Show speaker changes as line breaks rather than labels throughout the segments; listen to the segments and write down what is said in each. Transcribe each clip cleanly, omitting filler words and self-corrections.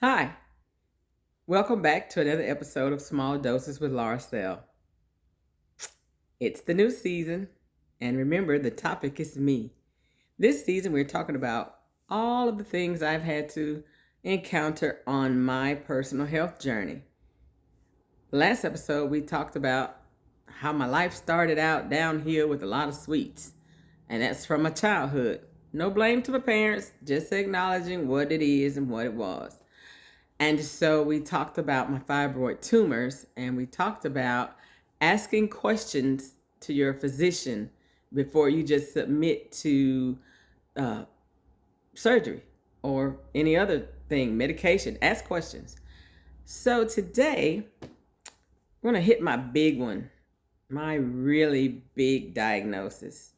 Hi, welcome back to another episode of Small Doses with Laura Sell. It's the new season, and remember, the topic is me. This season, we're talking about all of the things I've had to encounter on my personal health journey. Last episode, we talked about how my life started out downhill with a lot of sweets, and that's from my childhood. No blame to my parents, just acknowledging what it is and what it was. And so we talked about my fibroid tumors, and we talked about asking questions to your physician before you just submit to uh, surgery or any other thing, medication. Ask questions. So today, we're going to hit my big one, my really big diagnosis.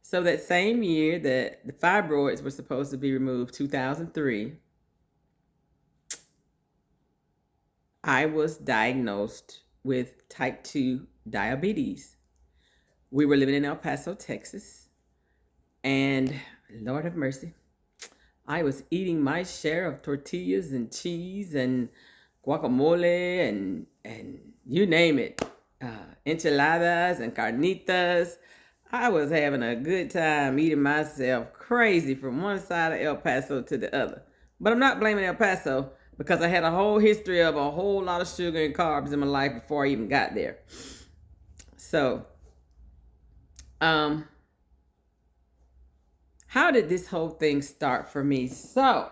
So that same year that the fibroids were supposed to be removed, 2003, I was diagnosed with type 2 diabetes. We were living in El Paso, Texas, and Lord have mercy, I was eating my share of tortillas and cheese and guacamole and you name it, enchiladas and carnitas. I was having a good time eating myself crazy from one side of El Paso to the other. But I'm not blaming El Paso because I had a whole history of a whole lot of sugar and carbs in my life before I even got there. So, um, how did this whole thing start for me? So,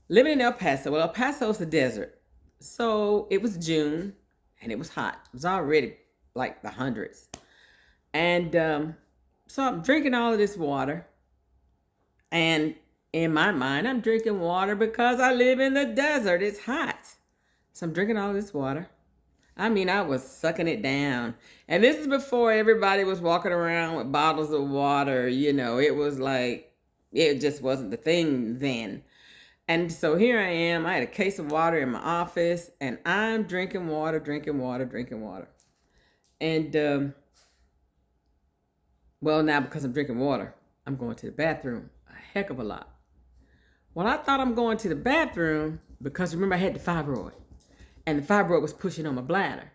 living in El Paso, well, El Paso's the desert. So it was June and it was hot. It was already like the hundreds. And so I'm drinking all of this water. And in my mind, I'm drinking water because I live in the desert. It's hot. So I'm drinking all of this water. I mean, I was sucking it down. And this is before everybody was walking around with bottles of water. It was like, it just wasn't the thing then. And so here I am. I had a case of water in my office, and I'm drinking water, drinking water, drinking water. And, well, now because I'm drinking water, I'm going to the bathroom a heck of a lot. Well, I thought I'm going to the bathroom because remember I had the fibroid, and the fibroid was pushing on my bladder.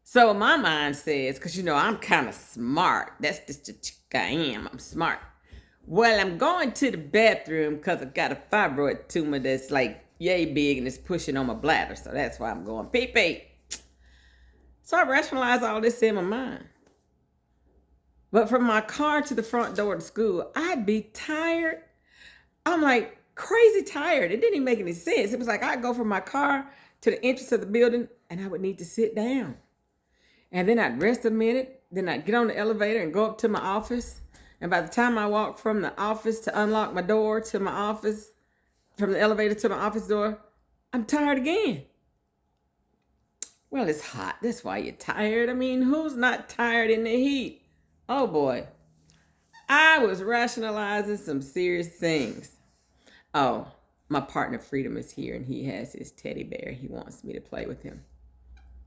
So my mind says, because I'm kind of smart. That's just the chick I am. I'm smart. Well, I'm going to the bathroom because I've got a fibroid tumor that's like yay big and it's pushing on my bladder. So that's why I'm going pee pee. So I rationalize all this in my mind. But from my car to the front door to school, I'd be tired. I'm like crazy tired. It didn't even make any sense. It was like I'd go from my car to the entrance of the building and I would need to sit down. And then I'd rest a minute. Then I'd get on the elevator and go up to my office. And by the time I walked from the office to unlock my door to my office, from the elevator to my office door, I'm tired again. Well, it's hot. That's why you're tired. I mean, who's not tired in the heat? Oh boy. I was rationalizing some serious things. Oh, my partner Freedom is here and he has his teddy bear. He wants me to play with him.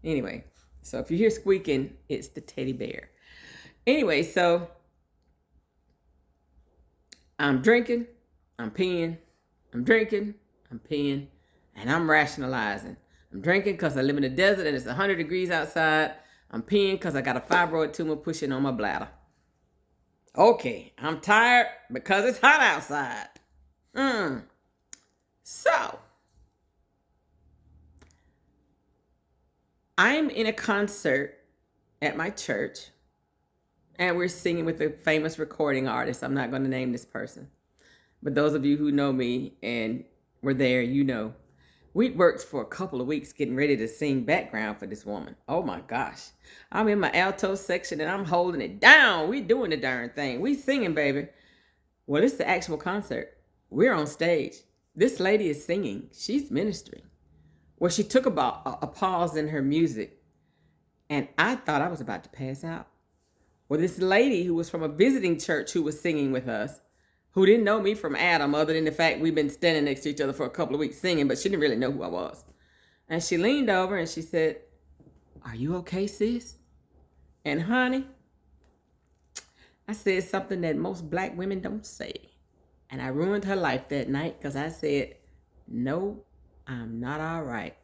Anyway, so if you hear squeaking, it's the teddy bear. Anyway, so I'm drinking, I'm peeing, I'm drinking, I'm peeing, and I'm rationalizing. I'm drinking because I live in the desert and it's 100 degrees outside. I'm peeing because I got a fibroid tumor pushing on my bladder. Okay, I'm tired because it's hot outside. So, I'm in a concert at my church and we're singing with a famous recording artist. I'm not going to name this person. But those of you who know me and were there, we worked for a couple of weeks getting ready to sing background for this woman. Oh my gosh. I'm in my alto section and I'm holding it down. We doing the darn thing. We singing, baby. Well, it's the actual concert. We're on stage. This lady is singing. She's ministering. Well, she took about a pause in her music and I thought I was about to pass out. Well, this lady who was from a visiting church who was singing with us, who didn't know me from Adam other than the fact we've been standing next to each other for a couple of weeks singing, but she didn't really know who I was. And she leaned over and she said, "Are you okay, sis?" And honey, I said something that most black women don't say. And I ruined her life that night because I said, No, I'm not all right.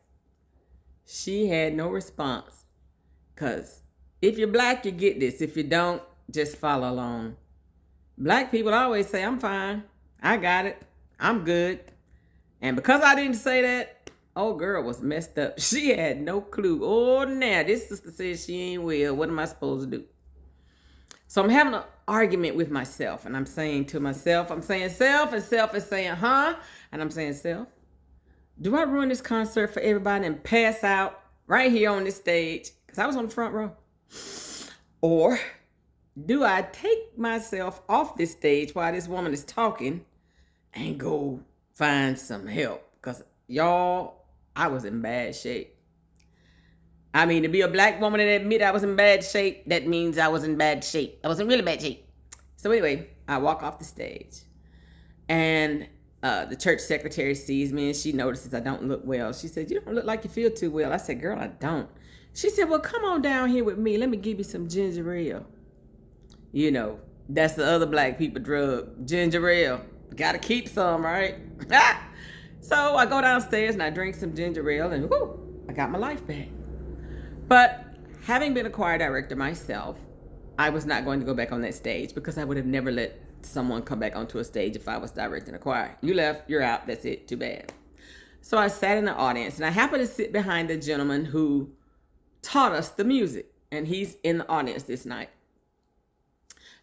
She had no response. Because if you're black, you get this. If you don't, just follow along. Black people always say, I'm fine. I got it. I'm good. And because I didn't say that, old girl was messed up. She had no clue. Oh, now this sister says she ain't well. What am I supposed to do? So I'm having an argument with myself. And I'm saying to myself, I'm saying self, and self is saying, huh? And I'm saying, self, do I ruin this concert for everybody and pass out right here on this stage? Because I was on the front row. Or do I take myself off this stage while this woman is talking and go find some help? Because y'all, I was in bad shape. I mean, to be a black woman and admit I was in bad shape, that means I was in bad shape. I was in really bad shape. So anyway, I walk off the stage. And the church secretary sees me and she notices I don't look well. She said, you don't look like you feel too well. I said, girl, I don't. She said, well, come on down here with me. Let me give you some ginger ale. You know, that's the other black people drug, ginger ale. Gotta keep some, right? So I go downstairs and I drink some ginger ale and whoo, I got my life back. But having been a choir director myself, I was not going to go back on that stage because I would have never let someone come back onto a stage if I was directing a choir. You left, you're out, that's it, too bad. So I sat in the audience and I happened to sit behind the gentleman who taught us the music, and he's in the audience this night.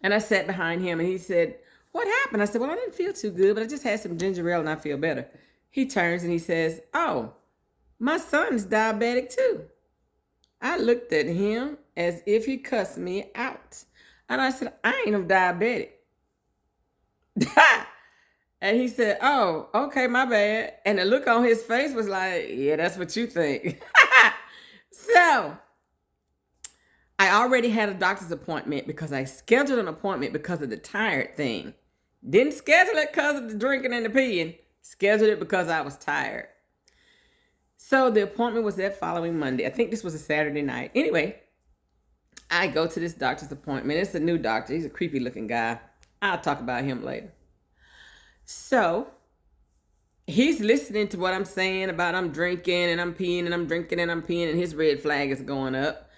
And I sat behind him and he said, what happened? I said, well, I didn't feel too good, but I just had some ginger ale and I feel better. He turns and he says, oh, my son's diabetic too. I looked at him as if he cussed me out. And I said, I ain't no diabetic. And he said, oh, okay, my bad. And the look on his face was like, yeah, that's what you think. So I already had a doctor's appointment because I scheduled an appointment because of the tired thing. Didn't schedule it because of the drinking and the peeing. Scheduled it because I was tired. So the appointment was that following Monday. I think this was a Saturday night. Anyway, I go to this doctor's appointment. It's a new doctor. He's a creepy looking guy. I'll talk about him later. So he's listening to what I'm saying about I'm drinking and I'm peeing and I'm drinking and I'm peeing, and his red flag is going up.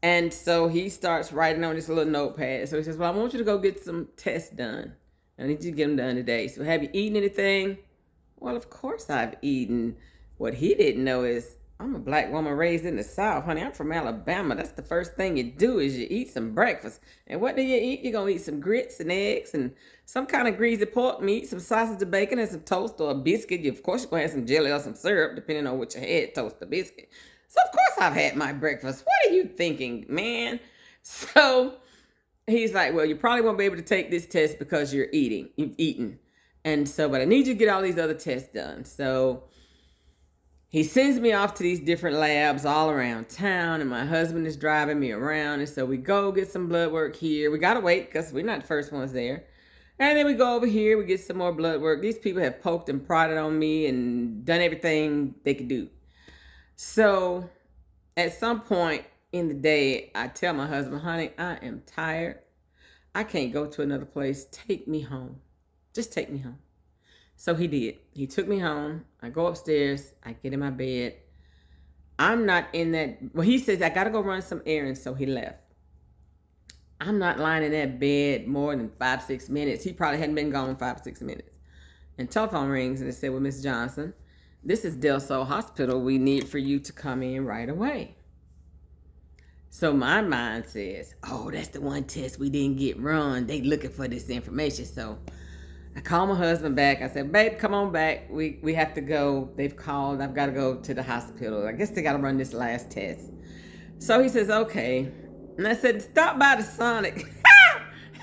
And so he starts writing on this little notepad. So he says, well, I want you to go get some tests done. I need you to get them done today. So have you eaten anything? Well, of course I've eaten. What he didn't know is I'm a black woman raised in the South, honey. I'm from Alabama. That's the first thing you do is you eat some breakfast. And what do you eat? You're going to eat some grits and eggs and some kind of greasy pork meat, some sausage or bacon and some toast or a biscuit. Of course, you're going to have some jelly or some syrup, depending on what you had, toast or biscuit. So, of course, I've had my breakfast. What are you thinking, man? So he's like, well, you probably won't be able to take this test because you've eaten. And so, but I need you to get all these other tests done. So he sends me off to these different labs all around town, and my husband is driving me around. And so we go get some blood work here. We got to wait because we're not the first ones there. And then we go over here, we get some more blood work. These people have poked and prodded on me and done everything they could do. So at some point in the day, I tell my husband, honey, I am tired. I can't go to another place. Take me home. Just take me home. So he did. He took me home. I go upstairs. I get in my bed. I'm not in that. Well, he says, I got to go run some errands. So he left. I'm not lying in that bed more than 5-6 minutes. He probably hadn't been gone 5-6 minutes. And telephone rings and they said, well, Miss Johnson, this is Del Sol Hospital. We need for you to come in right away. So my mind says, oh, that's the one test we didn't get run. They looking for this information. So I call my husband back. I said, babe, come on back. We have to go. They've called. I've got to go to the hospital. I guess they got to run this last test. So he says, okay. And I said, stop by the Sonic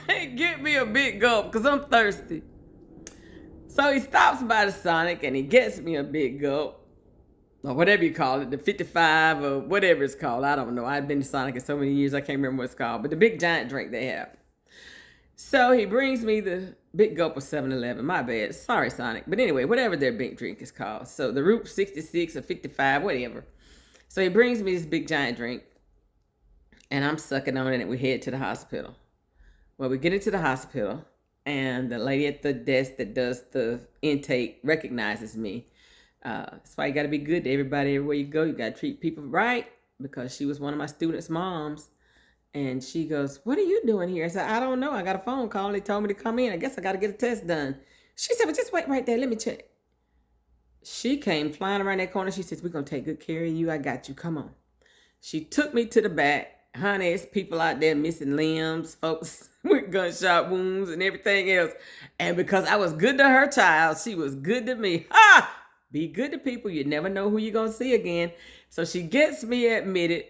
and get me a big gulp because I'm thirsty. So he stops by the Sonic and he gets me a big gulp, or whatever you call it, the 55 or whatever it's called. I don't know. I've been to Sonic in so many years, I can't remember what it's called, but the big giant drink they have. So he brings me the big gulp of 7-Eleven. My bad. Sorry, Sonic. But anyway, whatever their big drink is called. So the Root 66 or 55, whatever. So he brings me this big giant drink. And I'm sucking on it and we head to the hospital. Well, we get into the hospital and the lady at the desk that does the intake recognizes me. That's why you got to be good to everybody everywhere you go. You got to treat people right, because she was one of my students' moms. And she goes, "What are you doing here?" I said, "I don't know. I got a phone call. They told me to come in. I guess I got to get a test done." She said, "Well, just wait right there. Let me check." She came flying around that corner. She says, "We're going to take good care of you. I got you. Come on." She took me to the back. Honey, it's people out there missing limbs, folks with gunshot wounds and everything else. And because I was good to her child, she was good to me. Ha! Be good to people. You never know who you're going to see again. So she gets me admitted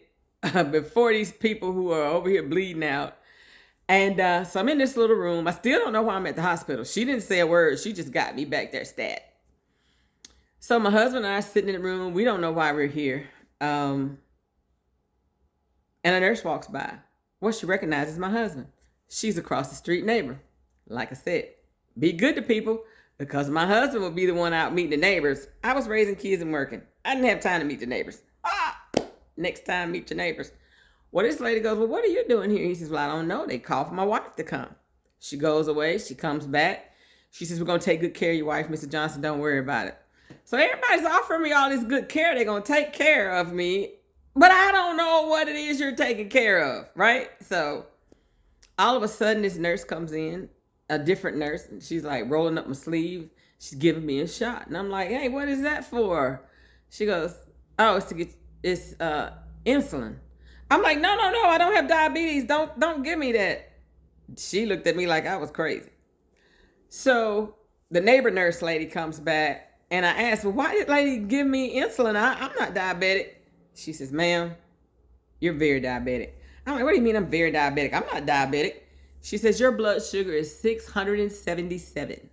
before these people who are over here bleeding out. And so I'm in this little room. I still don't know why I'm at the hospital. She didn't say a word. She just got me back there stat. So my husband and I are sitting in the room. We don't know why we're here. And a nurse walks by. Well, she recognizes my husband. She's across the street neighbor. Like I said, be good to people, because my husband would be the one out meeting the neighbors. I was raising kids and working. I didn't have time to meet the neighbors. Next time, meet your neighbors. Well, this lady goes, "Well, what are you doing here?" He says, "Well, I don't know. They called for my wife to come." She goes away. She comes back. She says, "We're going to take good care of your wife, Mr. Johnson. Don't worry about it." So everybody's offering me all this good care. They're going to take care of me. But I don't know what it is you're taking care of, right? So all of a sudden, this nurse comes in, a different nurse, and she's like rolling up my sleeve. She's giving me a shot. And I'm like, "Hey, what is that for?" She goes, "Oh, it's to get insulin." I'm like, no, I don't have diabetes. Don't give me that." She looked at me like I was crazy. So the neighbor nurse lady comes back, and I asked, "Well, why did lady give me insulin? I'm not diabetic." She says, "Ma'am, you're very diabetic." I'm like, "What do you mean I'm very diabetic? I'm not diabetic." She says, "Your blood sugar is 677.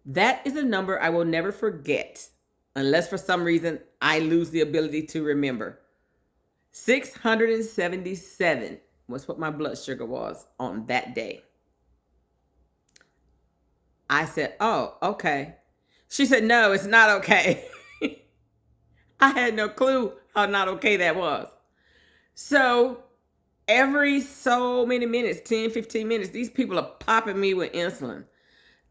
That is a number I will never forget, unless for some reason I lose the ability to remember. 677 was what my blood sugar was on that day. I said, "Oh, okay." She said, "No, it's not okay." I had no clue how not okay that was. So every so many minutes, 10, 15 minutes, these people are popping me with insulin.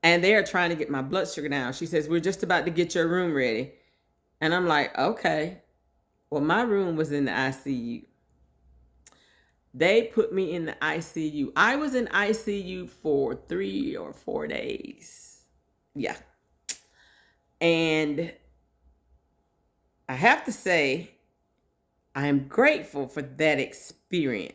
And they are trying to get my blood sugar down. She says, "We're just about to get your room ready." And I'm like, "Okay." Well, my room was in the ICU. They put me in the ICU. I was in ICU for 3 or 4 days. Yeah. And I have to say, I am grateful for that experience.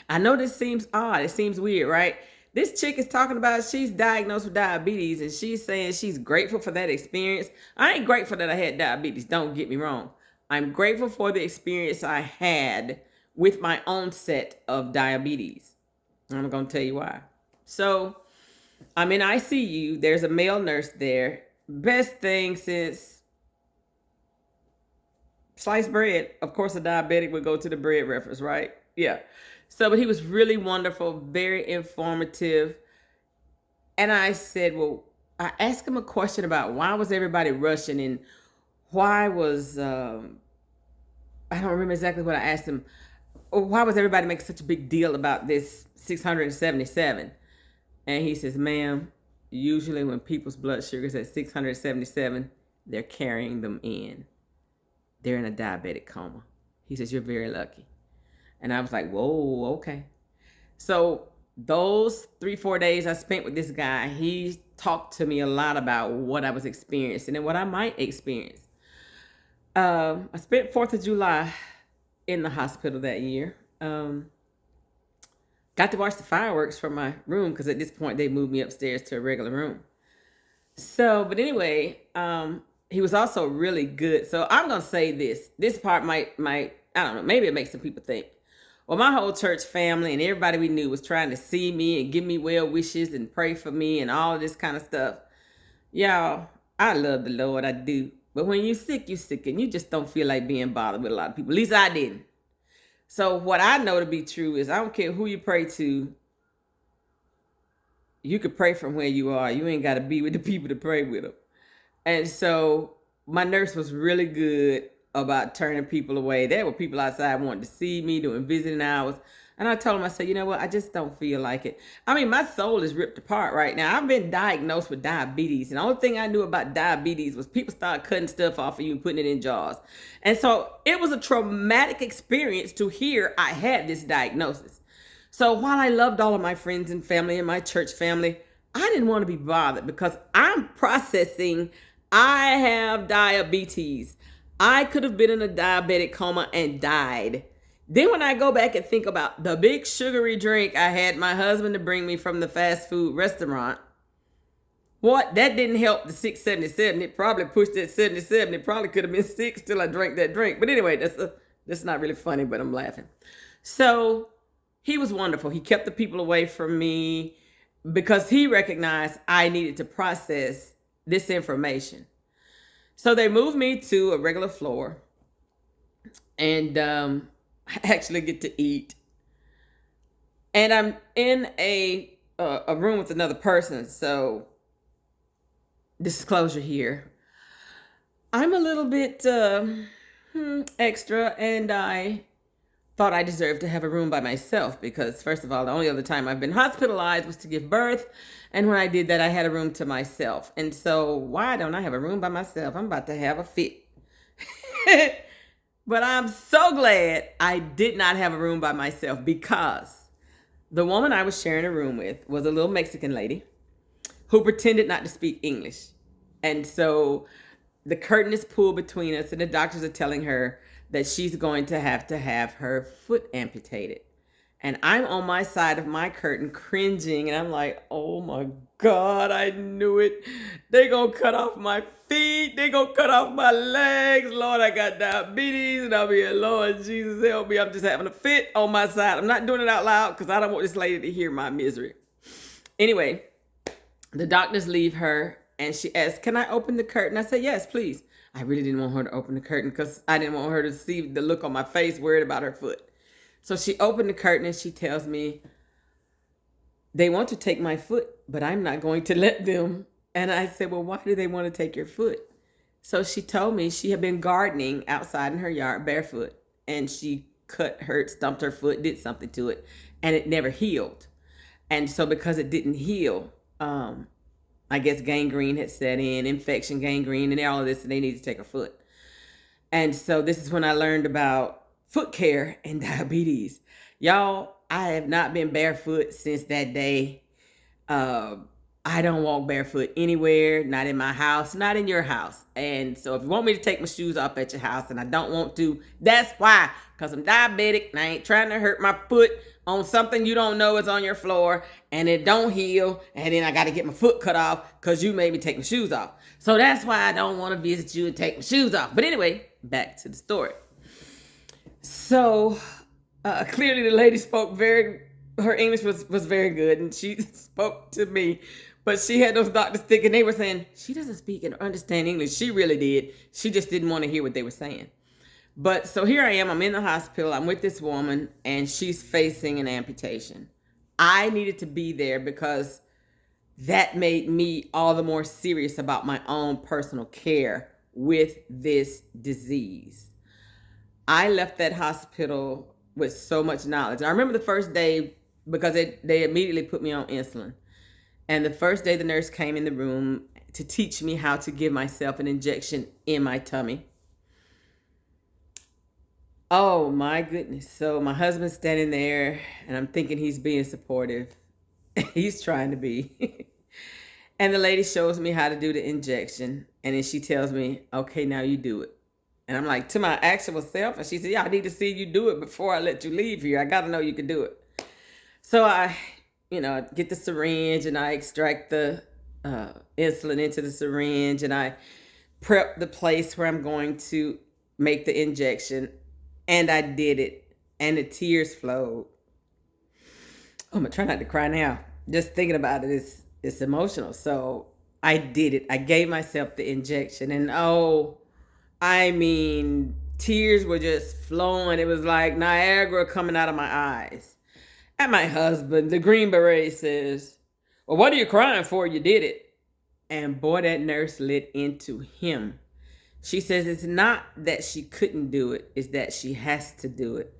I know this seems odd. It seems weird, right? This chick is talking about she's diagnosed with diabetes, and she's saying she's grateful for that experience. I ain't grateful that I had diabetes. Don't get me wrong. I'm grateful for the experience I had with my onset of diabetes. I'm going to tell you why. So I'm in ICU. There's a male nurse there. Best thing since sliced bread. Of course, a diabetic would go to the bread reference, right? Yeah. So, but he was really wonderful, very informative. And I said, well, I asked him a question about why was everybody rushing, and why was, I don't remember exactly what I asked him. Why was everybody making such a big deal about this 677? And he says, "Ma'am, usually when people's blood sugar is at 677, they're carrying them in. They're in a diabetic coma." He says, "You're very lucky." And I was like, whoa, okay. So those 3-4 days I spent with this guy, he talked to me a lot about what I was experiencing and what I might experience. I spent 4th of July in the hospital that year. Got to watch the fireworks from my room, because at this point they moved me upstairs to a regular room. So, but anyway, he was also really good. So I'm going to say this part might, I don't know, maybe it makes some people think, well, my whole church family and everybody we knew was trying to see me and give me well wishes and pray for me and all of this kind of stuff. Y'all, I love the Lord, I do. But when you're sick, and you just don't feel like being bothered with a lot of people. At least I didn't. So what I know to be true is I don't care who you pray to. You could pray from where you are. You ain't got to be with the people to pray with them. And so my nurse was really good about turning people away. There were people outside wanting to see me, doing visiting hours. And I told him, I said, you know what? I just don't feel like it. I mean, my soul is ripped apart right now. I've been diagnosed with diabetes. And the only thing I knew about diabetes was people start cutting stuff off of you and putting it in jars. And so it was a traumatic experience to hear I had this diagnosis. So while I loved all of my friends and family and my church family, I didn't want to be bothered because I'm processing. I have diabetes. I could have been in a diabetic coma and died. Then when I go back and think about the big sugary drink I had my husband to bring me from the fast food restaurant, what? That didn't help the 677. It probably pushed that 77. It probably could have been 6 till I drank that drink. But anyway, that's not really funny, but I'm laughing. So he was wonderful. He kept the people away from me because he recognized I needed to process this information. So they moved me to a regular floor, and I actually get to eat. And I'm in a room with another person. So disclosure here, I'm a little bit extra, and I thought I deserved to have a room by myself because, first of all, the only other time I've been hospitalized was to give birth. And when I did that, I had a room to myself. And so why don't I have a room by myself? I'm about to have a fit. But I'm so glad I did not have a room by myself because the woman I was sharing a room with was a little Mexican lady who pretended not to speak English. And so the curtain is pulled between us, and the doctors are telling her that she's going to have her foot amputated. And I'm on my side of my curtain cringing, and I'm like, oh my God, I knew it. They gonna cut off my feet. They gonna cut off my legs. Lord, I got diabetes. And I'll be like, Lord Jesus, help me. I'm just having a fit on my side. I'm not doing it out loud because I don't want this lady to hear my misery. Anyway, the doctors leave her, and she asked, can I open the curtain? I said, yes, please. I really didn't want her to open the curtain because I didn't want her to see the look on my face worried about her foot. So she opened the curtain and she tells me, they want to take my foot, but I'm not going to let them. And I said, well, why do they want to take your foot? So she told me she had been gardening outside in her yard barefoot, and she stumped her foot, did something to it, and it never healed. And so because it didn't heal, I guess gangrene had set in, infection, gangrene, and all of this, and they need to take her foot. And so this is when I learned about foot care and diabetes. Y'all, I have not been barefoot since that day. I don't walk barefoot anywhere, not in my house, not in your house. And so if you want me to take my shoes off at your house, and I don't want to, that's why, because I'm diabetic and I ain't trying to hurt my foot on something you don't know is on your floor, and it don't heal, and then I got to get my foot cut off because you made me take my shoes off. So that's why I don't want to visit you and take my shoes off. But anyway, back to the story. So clearly the lady spoke her English was very good, and she spoke to me. But she had those doctors thinking they were saying, she doesn't speak and understand English. She really did. She just didn't want to hear what they were saying. But so here I am. I'm in the hospital. I'm with this woman, and she's facing an amputation. I needed to be there because that made me all the more serious about my own personal care with this disease. I left that hospital with so much knowledge. I remember the first day because they immediately put me on insulin. And the first day the nurse came in the room to teach me how to give myself an injection in my tummy. Oh my goodness. So my husband's standing there, and I'm thinking he's being supportive. He's trying to be. And the lady shows me how to do the injection. And then she tells me, okay, now you do it. And I'm like, to my actual self? And she said, yeah, I need to see you do it before I let you leave here. I got to know you can do it. So I get the syringe, and I extract the insulin into the syringe, and I prep the place where I'm going to make the injection. And I did it, and the tears flowed. Oh, I'm going to try not to cry now. Just thinking about it, it's emotional. So I did it. I gave myself the injection, and tears were just flowing. It was like Niagara coming out of my eyes. And my husband, the Green Beret, says, well, what are you crying for? You did it. And boy, that nurse lit into him. She says it's not that she couldn't do it, it's that she has to do it.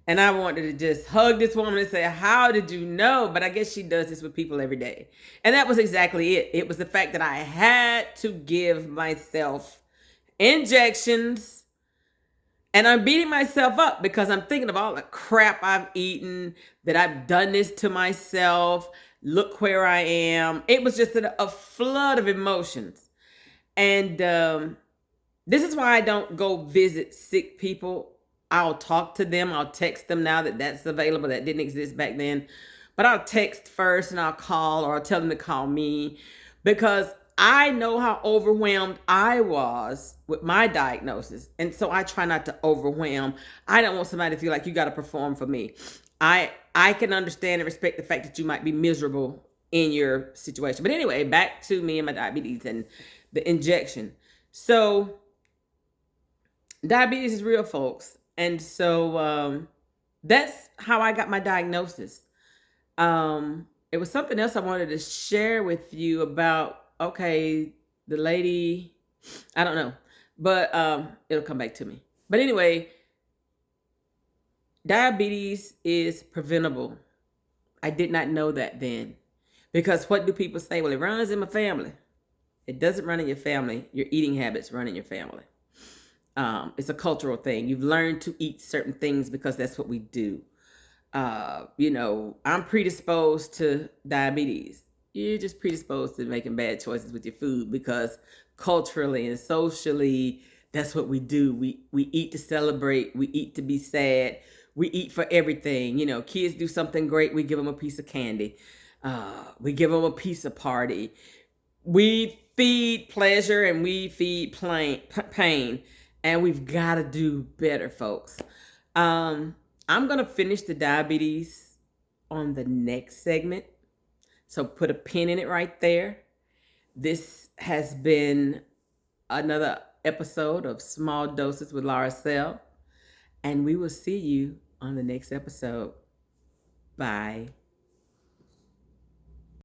And I wanted to just hug this woman and say, how did you know? But I guess she does this with people every day. And that was exactly it. It was the fact that I had to give myself injections. And I'm beating myself up because I'm thinking of all the crap I've eaten, that I've done this to myself. Look where I am. It was just a flood of emotions. And this is why I don't go visit sick people. I'll talk to them. I'll text them now that that's available. That didn't exist back then. But I'll text first and I'll call, or I'll tell them to call me, because I know how overwhelmed I was with my diagnosis. And so I try not to overwhelm. I don't want somebody to feel like you got to perform for me. I can understand and respect the fact that you might be miserable in your situation. But anyway, back to me and my diabetes and the injection. So diabetes is real, folks. And so that's how I got my diagnosis. It was something else I wanted to share with you about. Okay, the lady, I don't know, but it'll come back to me. But anyway, diabetes is preventable. I did not know that then, because what do people say? Well, it runs in my family. It doesn't run in your family. Your eating habits run in your family. It's a cultural thing. You've learned to eat certain things because that's what we do. I'm predisposed to diabetes. You're just predisposed to making bad choices with your food because culturally and socially, that's what we do. We eat to celebrate. We eat to be sad. We eat for everything. Kids do something great, we give them a piece of candy. We give them a pizza party. We feed pleasure and we feed pain. And we've got to do better, folks. I'm going to finish the diabetes on the next segment. So put a pin in it right there. This has been another episode of Small Doses with Laura Sell. And we will see you on the next episode. Bye.